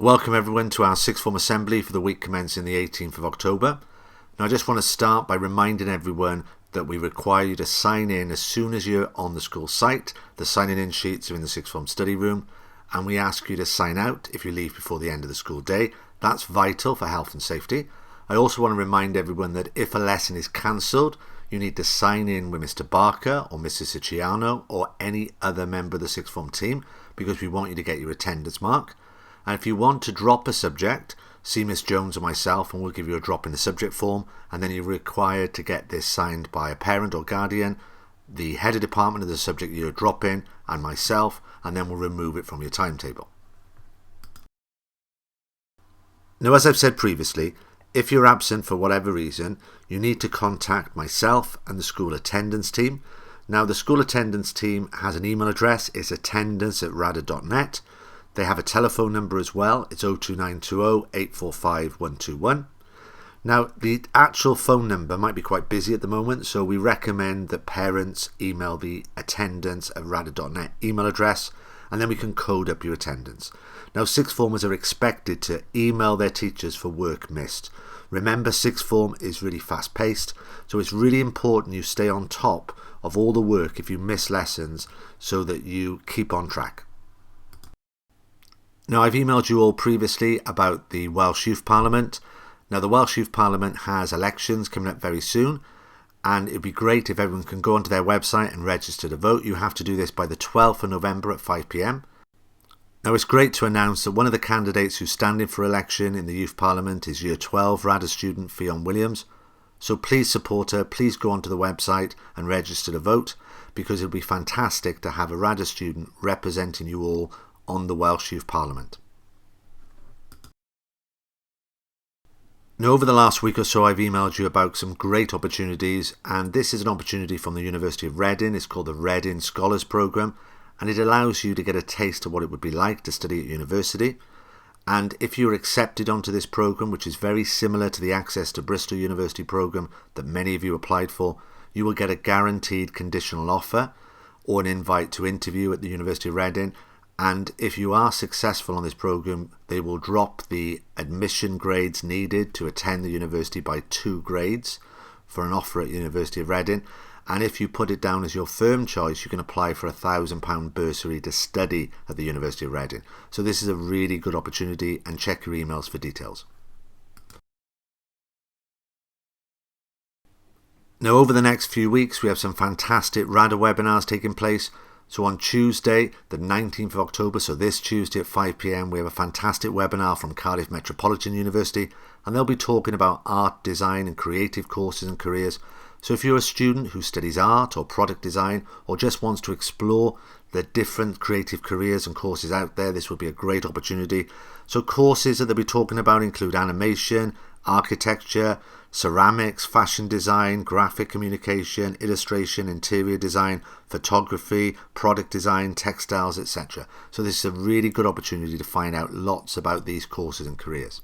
Welcome everyone to our Sixth Form Assembly for the week commencing the 18th of October. Now I just want to start by reminding everyone that we require you to sign in as soon as you're on the school site. The signing in sheets are in the Sixth Form study room, and we ask you to sign out if you leave before the end of the school day. That's vital for health and safety. I also want to remind everyone that if a lesson is cancelled, you need to sign in with Mr. Barker or Mrs. Siciliano or any other member of the Sixth Form team, because we want you to get your attendance mark. And if you want to drop a subject, see Miss Jones or myself and we'll give you a drop in the subject form, and then you're required to get this signed by a parent or guardian, the head of department of the subject you're dropping, and myself, and then we'll remove it from your timetable. Now, as I've said previously, if you're absent for whatever reason, you need to contact myself and the school attendance team. Now, the school attendance team has an email address. It's attendance@radyr.net. They have a telephone number as well. It's 02920 845 121. Now, the actual phone number might be quite busy at the moment, so we recommend that parents email the attendance@radyr.net email address, and then we can code up your attendance. Now, sixth formers are expected to email their teachers for work missed. Remember, sixth form is really fast paced, so it's really important you stay on top of all the work if you miss lessons so that you keep on track. Now, I've emailed you all previously about the Welsh Youth Parliament. Now, the Welsh Youth Parliament has elections coming up very soon, and it'd be great if everyone can go onto their website and register to vote. You have to do this by the 12th of November at 5 p.m. Now, it's great to announce that one of the candidates who's standing for election in the Youth Parliament is Year 12 Radyr student Fionn Williams. So please support her, please go onto the website and register to vote, because it'll be fantastic to have a Radyr student representing you all on the Welsh Youth Parliament. Now, over the last week or so, I've emailed you about some great opportunities, and this is an opportunity from the University of Reading. It's called the Reading Scholars Programme, and it allows you to get a taste of what it would be like to study at university. And if you're accepted onto this programme, which is very similar to the Access to Bristol University programme that many of you applied for, you will get a guaranteed conditional offer or an invite to interview at the University of Reading. And if you are successful on this programme, they will drop the admission grades needed to attend the university by 2 grades for an offer at University of Reading. And if you put it down as your firm choice, you can apply for a £1,000 bursary to study at the University of Reading. So this is a really good opportunity, and check your emails for details. Now, over the next few weeks, we have some fantastic Radyr webinars taking place. So on Tuesday, the 19th of October, so this Tuesday at 5 p.m, we have a fantastic webinar from Cardiff Metropolitan University, and they'll be talking about art, design and creative courses and careers. So if you're a student who studies art or product design, or just wants to explore the different creative careers and courses out there, this would be a great opportunity. So courses that they'll be talking about include animation, architecture, ceramics, fashion design, graphic communication, illustration, interior design, photography, product design, textiles, etc. So this is a really good opportunity to find out lots about these courses and careers.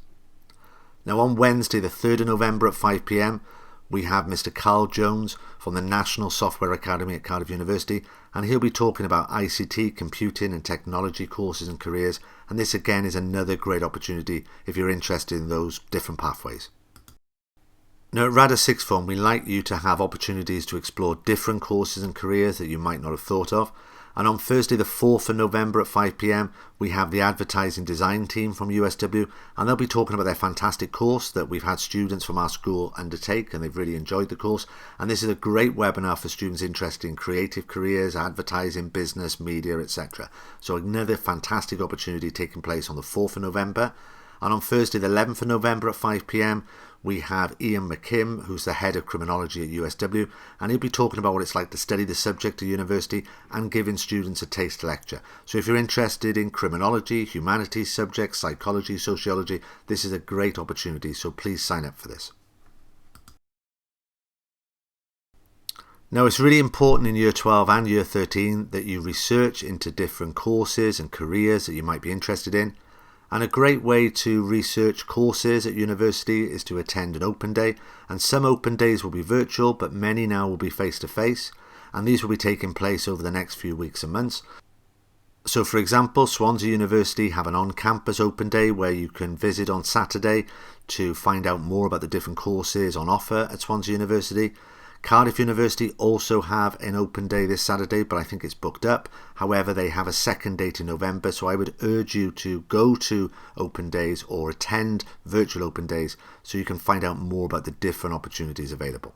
Now, on Wednesday the 3rd of November at 5 p.m, we have Mr. Carl Jones from the National Software Academy at Cardiff University, and he'll be talking about ICT, computing and technology courses and careers, and this again is another great opportunity if you're interested in those different pathways. Now, at Radyr Sixth Form, we like you to have opportunities to explore different courses and careers that you might not have thought of. And on Thursday the 4th of November at 5 p.m, we have the advertising design team from USW, and they'll be talking about their fantastic course that we've had students from our school undertake, and they've really enjoyed the course. And this is a great webinar for students interested in creative careers, advertising, business, media, etc. So another fantastic opportunity taking place on the 4th of November. And on Thursday the 11th of November at 5 p.m, we have Ian McKim, who's the head of criminology at USW, and he'll be talking about what it's like to study the subject at university and giving students a taste lecture. So if you're interested in criminology, humanities subjects, psychology, sociology, this is a great opportunity, so please sign up for this. Now, it's really important in Year 12 and Year 13 that you research into different courses and careers that you might be interested in. And a great way to research courses at university is to attend an open day, and some open days will be virtual, but many now will be face-to-face, and these will be taking place over the next few weeks and months. So for example, Swansea University have an on-campus open day where you can visit on Saturday to find out more about the different courses on offer at Swansea University. Cardiff University also have an open day this Saturday, but I think it's booked up. However, they have a second date in November, so I would urge you to go to open days or attend virtual open days so you can find out more about the different opportunities available.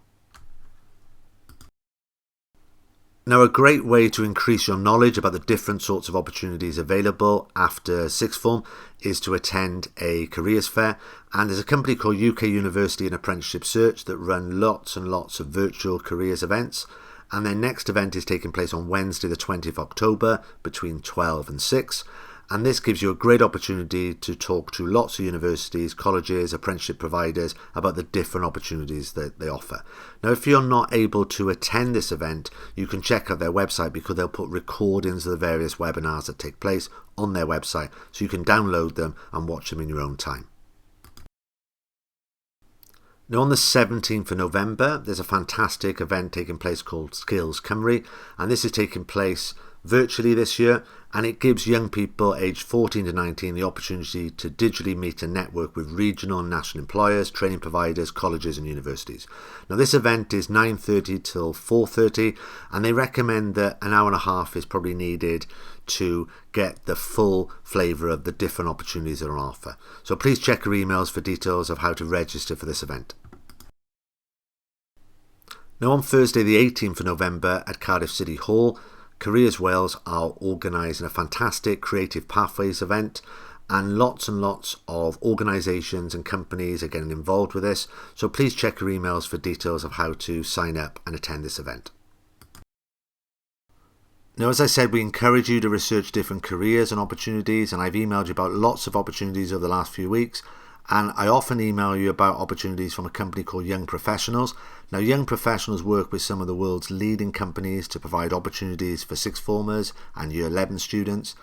Now, a great way to increase your knowledge about the different sorts of opportunities available after sixth form is to attend a careers fair. And there's a company called UK University and Apprenticeship Search that run lots and lots of virtual careers events. And their next event is taking place on Wednesday, the 20th of October, between 12 and 6. And this gives you a great opportunity to talk to lots of universities, colleges, apprenticeship providers about the different opportunities that they offer. Now, if you're not able to attend this event, you can check out their website because they'll put recordings of the various webinars that take place on their website, so you can download them and watch them in your own time. Now, on the 17th of November, there's a fantastic event taking place called Skills Cymru, and this is taking place virtually this year, and it gives young people aged 14 to 19 the opportunity to digitally meet and network with regional and national employers, training providers, colleges and universities. Now, this event is 9:30 till 4:30, and they recommend that an hour and a half is probably needed to get the full flavour of the different opportunities that are on offer. So please check your emails for details of how to register for this event. Now, on Thursday the 18th of November at Cardiff City Hall, Careers Wales are organising a fantastic Creative Pathways event, and lots of organisations and companies are getting involved with this, so please check your emails for details of how to sign up and attend this event. Now, as I said, we encourage you to research different careers and opportunities, and I've emailed you about lots of opportunities over the last few weeks. And I often email you about opportunities from a company called Young Professionals. Now, Young Professionals work with some of the world's leading companies to provide opportunities for sixth formers and year 11 students.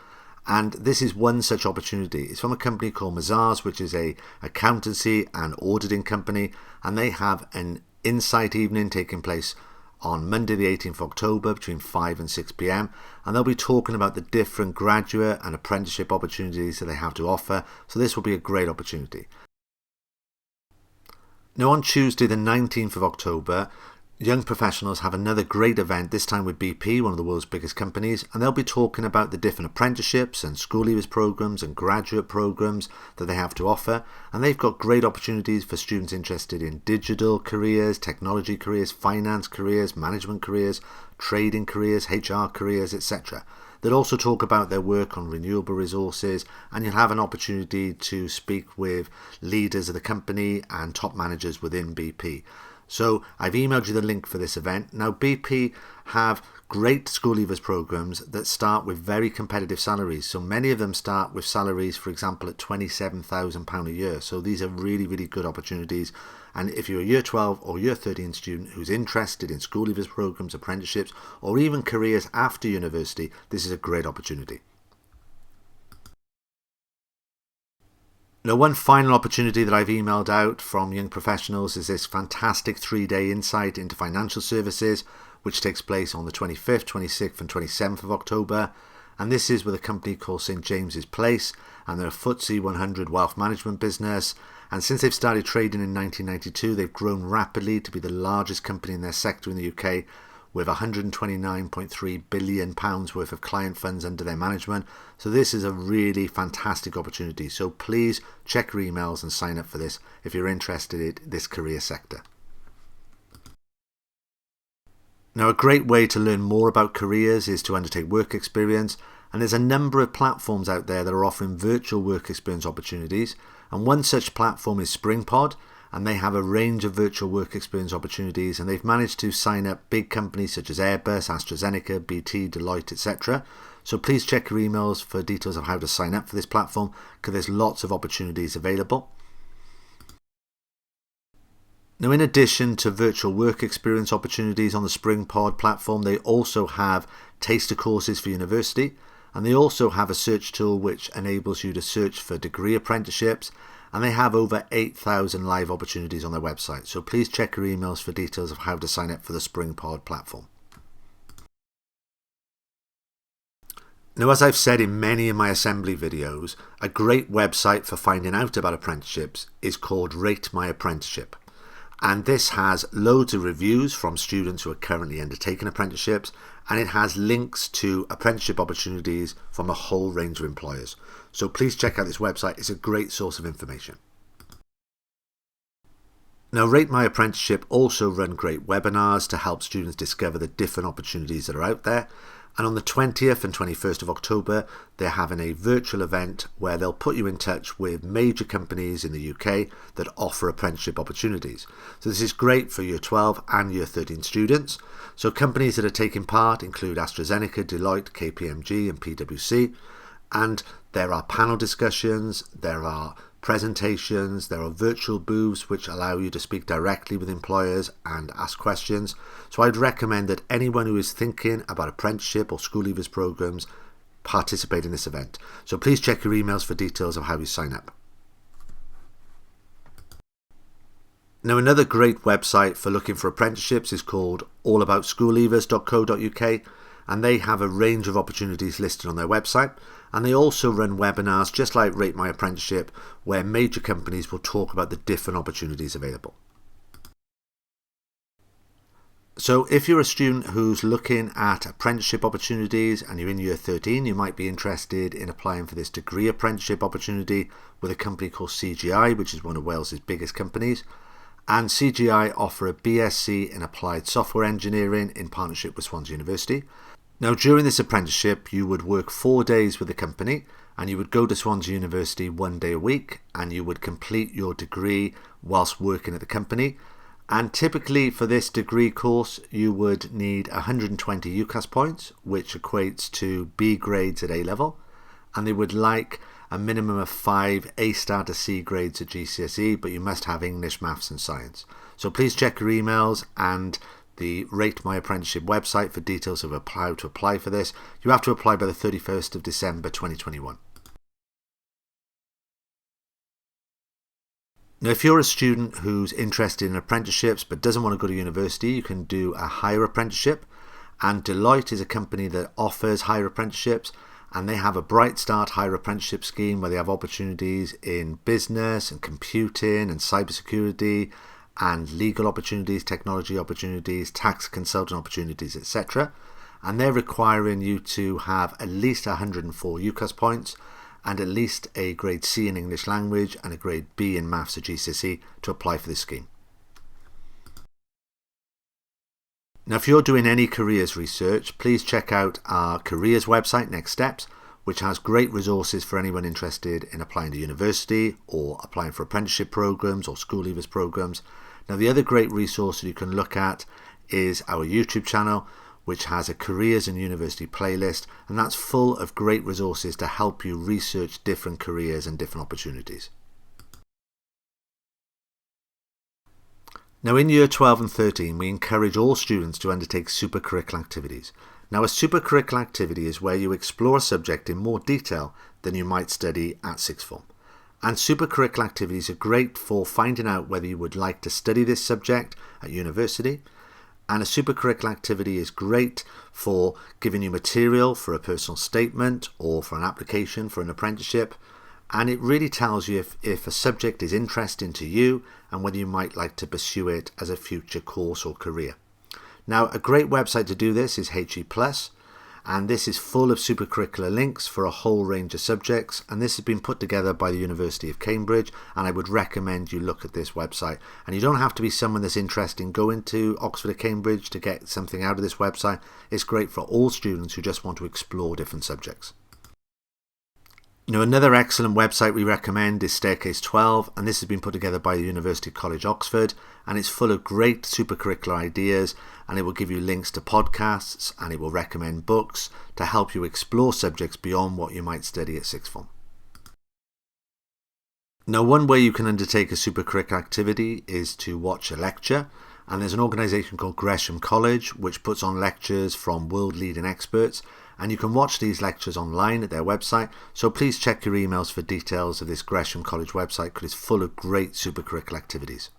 And this is one such opportunity. It's from a company called Mazars, which is a accountancy and auditing company. And they have an insight evening taking place on Monday the 18th of October between 5 and 6 p.m. and they'll be talking about the different graduate and apprenticeship opportunities that they have to offer, so this will be a great opportunity. Now, on Tuesday the 19th of October, Young Professionals have another great event, this time with BP, one of the world's biggest companies, and they'll be talking about the different apprenticeships and school leavers programs and graduate programs that they have to offer. And they've got great opportunities for students interested in digital careers, technology careers, finance careers, management careers, trading careers, HR careers, etc. They'll also talk about their work on renewable resources, and you'll have an opportunity to speak with leaders of the company and top managers within BP. So I've emailed you the link for this event. Now, BP have great school leavers programs that start with very competitive salaries. So many of them start with salaries, for example, at £27,000 a year. So these are really, really good opportunities. And if you're a year 12 or year 13 student who's interested in school leavers programs, apprenticeships, or even careers after university, this is a great opportunity. Now, one final opportunity that I've emailed out from Young Professionals is this fantastic 3-day insight into financial services, which takes place on the 25th, 26th and 27th of October. And this is with a company called St James's Place, and they're a FTSE 100 wealth management business. And since they've started trading in 1992, they've grown rapidly to be the largest company in their sector in the UK, with £129.3 billion worth of client funds under their management. So this is a really fantastic opportunity. So please check your emails and sign up for this if you're interested in this career sector. Now, a great way to learn more about careers is to undertake work experience. And there's a number of platforms out there that are offering virtual work experience opportunities. And one such platform is SpringPod. And they have a range of virtual work experience opportunities, and they've managed to sign up big companies such as Airbus, AstraZeneca, BT, Deloitte, etc. So please check your emails for details of how to sign up for this platform, because there's lots of opportunities available. Now, in addition to virtual work experience opportunities on the SpringPod platform, they also have taster courses for university, and they also have a search tool which enables you to search for degree apprenticeships. And they have over 8,000 live opportunities on their website. So please check your emails for details of how to sign up for the SpringPod platform. Now, as I've said in many of my assembly videos, a great website for finding out about apprenticeships is called Rate My Apprenticeship. And this has loads of reviews from students who are currently undertaking apprenticeships, and it has links to apprenticeship opportunities from a whole range of employers. So please check out this website, it's a great source of information. Now, Rate My Apprenticeship also run great webinars to help students discover the different opportunities that are out there. And on the 20th and 21st of October, they're having a virtual event where they'll put you in touch with major companies in the UK that offer apprenticeship opportunities. So this is great for Year 12 and Year 13 students. So companies that are taking part include AstraZeneca, Deloitte, KPMG and PwC. And there are panel discussions, there are presentations, there are virtual booths which allow you to speak directly with employers and ask questions. So I'd recommend that anyone who is thinking about apprenticeship or school leavers programs participate in this event. So please check your emails for details of how you sign up. Now, another great website for looking for apprenticeships is called allaboutschoolleavers.co.uk, and they have a range of opportunities listed on their website. And they also run webinars just like Rate My Apprenticeship, where major companies will talk about the different opportunities available. So if you're a student who's looking at apprenticeship opportunities and you're in Year 13, you might be interested in applying for this degree apprenticeship opportunity with a company called CGI, which is one of Wales's biggest companies. And CGI offer a BSc in Applied Software Engineering in partnership with Swansea University. Now, during this apprenticeship, you would work 4 days with the company and you would go to Swansea University 1 day a week and you would complete your degree whilst working at the company. And typically for this degree course, you would need 120 Ucas points, which equates to B grades at A level. And they would like a minimum of 5 A star to C grades at GCSE, but you must have English, Maths and Science. So please check your emails and the Rate My Apprenticeship website for details of how to apply for this. You have to apply by the 31st of December 2021. Now, if you're a student who's interested in apprenticeships but doesn't want to go to university, you can do a higher apprenticeship. And Deloitte is a company that offers higher apprenticeships, and they have a Bright Start higher apprenticeship scheme where they have opportunities in business and computing and cybersecurity and legal opportunities, technology opportunities, tax consultant opportunities, etc. And they're requiring you to have at least 104 Ucas points and at least a grade C in English language and a grade B in Maths at GCSE to apply for this scheme. Now, if you're doing any careers research, please check out our careers website, Next Steps, which has great resources for anyone interested in applying to university or applying for apprenticeship programs or school leavers programs. Now, the other great resource that you can look at is our YouTube channel, which has a careers and university playlist, and that's full of great resources to help you research different careers and different opportunities. Now, in Year 12 and 13, we encourage all students to undertake supercurricular activities. Now, a supercurricular activity is where you explore a subject in more detail than you might study at sixth form. And supercurricular activities are great for finding out whether you would like to study this subject at university. And a supercurricular activity is great for giving you material for a personal statement or for an application for an apprenticeship. And it really tells you if a subject is interesting to you and whether you might like to pursue it as a future course or career. Now, a great website to do this is HE+, and this is full of supercurricular links for a whole range of subjects, and this has been put together by the University of Cambridge, and I would recommend you look at this website. And you don't have to be someone that's interested in going to Oxford or Cambridge to get something out of this website. It's great for all students who just want to explore different subjects. Now, another excellent website we recommend is Staircase 12, and this has been put together by the University College Oxford, and it's full of great supercurricular ideas, and it will give you links to podcasts and it will recommend books to help you explore subjects beyond what you might study at sixth form. Now, one way you can undertake a supercurricular activity is to watch a lecture, and there's an organisation called Gresham College which puts on lectures from world leading experts, and you can watch these lectures online at their website. So please check your emails for details of this Gresham College website, because it's full of great supercurricular activities.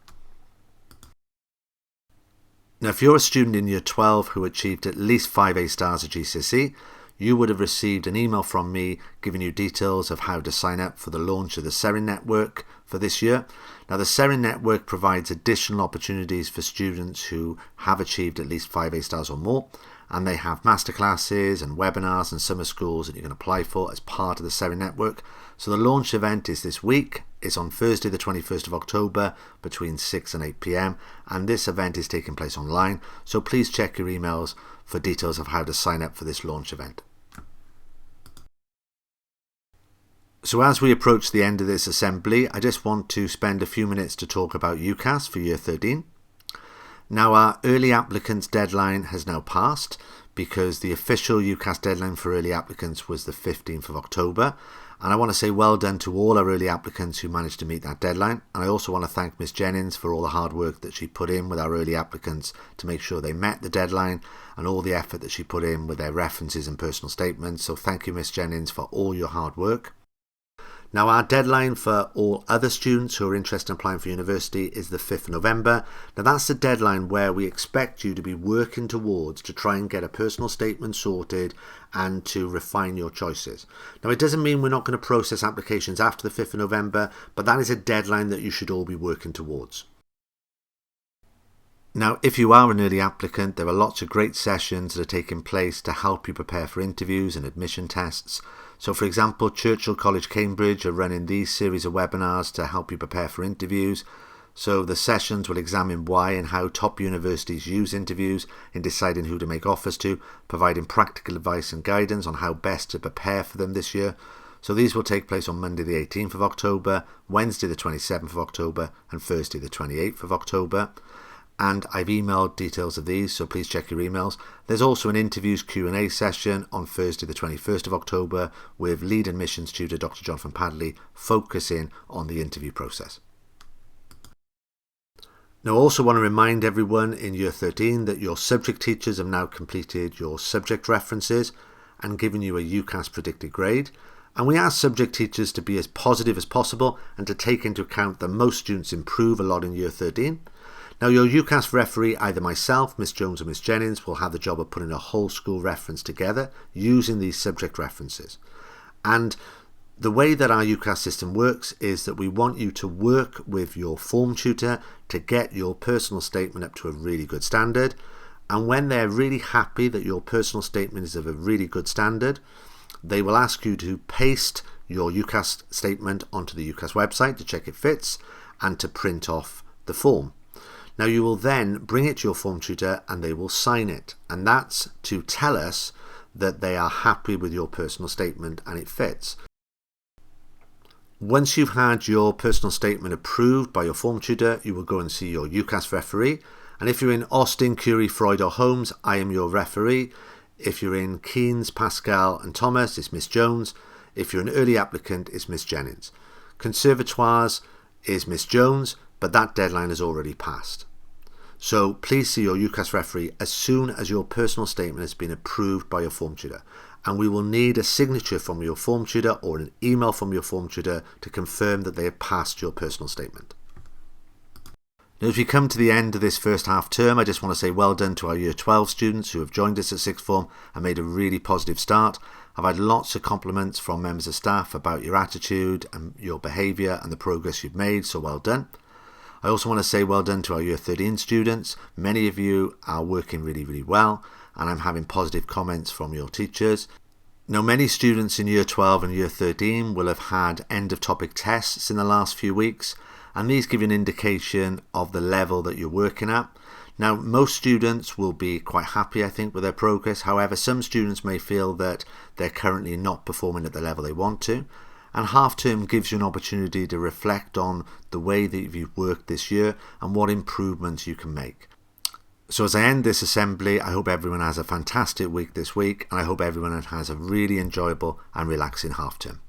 Now, if you're a student in Year 12 who achieved at least 5 A stars at GCSE, you would have received an email from me giving you details of how to sign up for the launch of the Serin Network for this year. Now, the Serin Network provides additional opportunities for students who have achieved at least 5 A-stars or more, and they have masterclasses and webinars and summer schools that you can apply for as part of the Serin Network. So the launch event is this week. It's on Thursday the 21st of October between 6 and 8 p.m. and this event is taking place online, so please check your emails for details of how to sign up for this launch event. So as we approach the end of this assembly, I just want to spend a few minutes to talk about Ucas for Year 13. Now, our early applicants deadline has now passed because the official Ucas deadline for early applicants was the 15th of October. And I want to say well done to all our early applicants who managed to meet that deadline. And I also want to thank Miss Jennings for all the hard work that she put in with our early applicants to make sure they met the deadline, and all the effort that she put in with their references and personal statements. So thank you, Miss Jennings, for all your hard work. Now, our deadline for all other students who are interested in applying for university is the 5th of November. Now, that's the deadline where we expect you to be working towards to try and get a personal statement sorted and to refine your choices. Now, it doesn't mean we're not going to process applications after the 5th of November, but that is a deadline that you should all be working towards. Now, if you are an early applicant, there are lots of great sessions that are taking place to help you prepare for interviews and admission tests. So, for example, Churchill College, Cambridge are running these series of webinars to help you prepare for interviews. So the sessions will examine why and how top universities use interviews in deciding who to make offers to, providing practical advice and guidance on how best to prepare for them this year. So these will take place on Monday the 18th of October, Wednesday the 27th of October and Thursday the 28th of October. And I've emailed details of these, so please check your emails. There's also an interviews Q&A session on Thursday the 21st of October with lead admissions tutor Dr. Jonathan Padley, focusing on the interview process. Now, I also want to remind everyone in Year 13 that your subject teachers have now completed your subject references and given you a Ucas predicted grade. And we ask subject teachers to be as positive as possible and to take into account that most students improve a lot in Year 13. Now, your Ucas referee, either myself, Miss Jones or Miss Jennings, will have the job of putting a whole school reference together using these subject references. And the way that our Ucas system works is that we want you to work with your form tutor to get your personal statement up to a really good standard. And when they're really happy that your personal statement is of a really good standard, they will ask you to paste your Ucas statement onto the Ucas website to check it fits and to print off the form. Now, you will then bring it to your form tutor and they will sign it. And that's to tell us that they are happy with your personal statement and it fits. Once you've had your personal statement approved by your form tutor, you will go and see your Ucas referee. And if you're in Austin, Curie, Freud or Holmes, I am your referee. If you're in Keynes, Pascal and Thomas, it's Miss Jones. If you're an early applicant, it's Miss Jennings. Conservatoires is Miss Jones, but that deadline has already passed. So please see your Ucas referee as soon as your personal statement has been approved by your form tutor. And we will need a signature from your form tutor or an email from your form tutor to confirm that they have passed your personal statement. Now, as we come to the end of this first half term, I just want to say well done to our Year 12 students who have joined us at Sixth Form and made a really positive start. I've had lots of compliments from members of staff about your attitude and your behaviour and the progress you've made, so well done. I also want to say well done to our Year 13 students. Many of you are working really, really well, and I'm having positive comments from your teachers. Now, many students in Year 12 and Year 13 will have had end of topic tests in the last few weeks, and these give you an indication of the level that you're working at. Now, most students will be quite happy, I think, with their progress. However, some students may feel that they're currently not performing at the level they want to. And half term gives you an opportunity to reflect on the way that you've worked this year and what improvements you can make. So as I end this assembly, I hope everyone has a fantastic week this week, and I hope everyone has a really enjoyable and relaxing half term.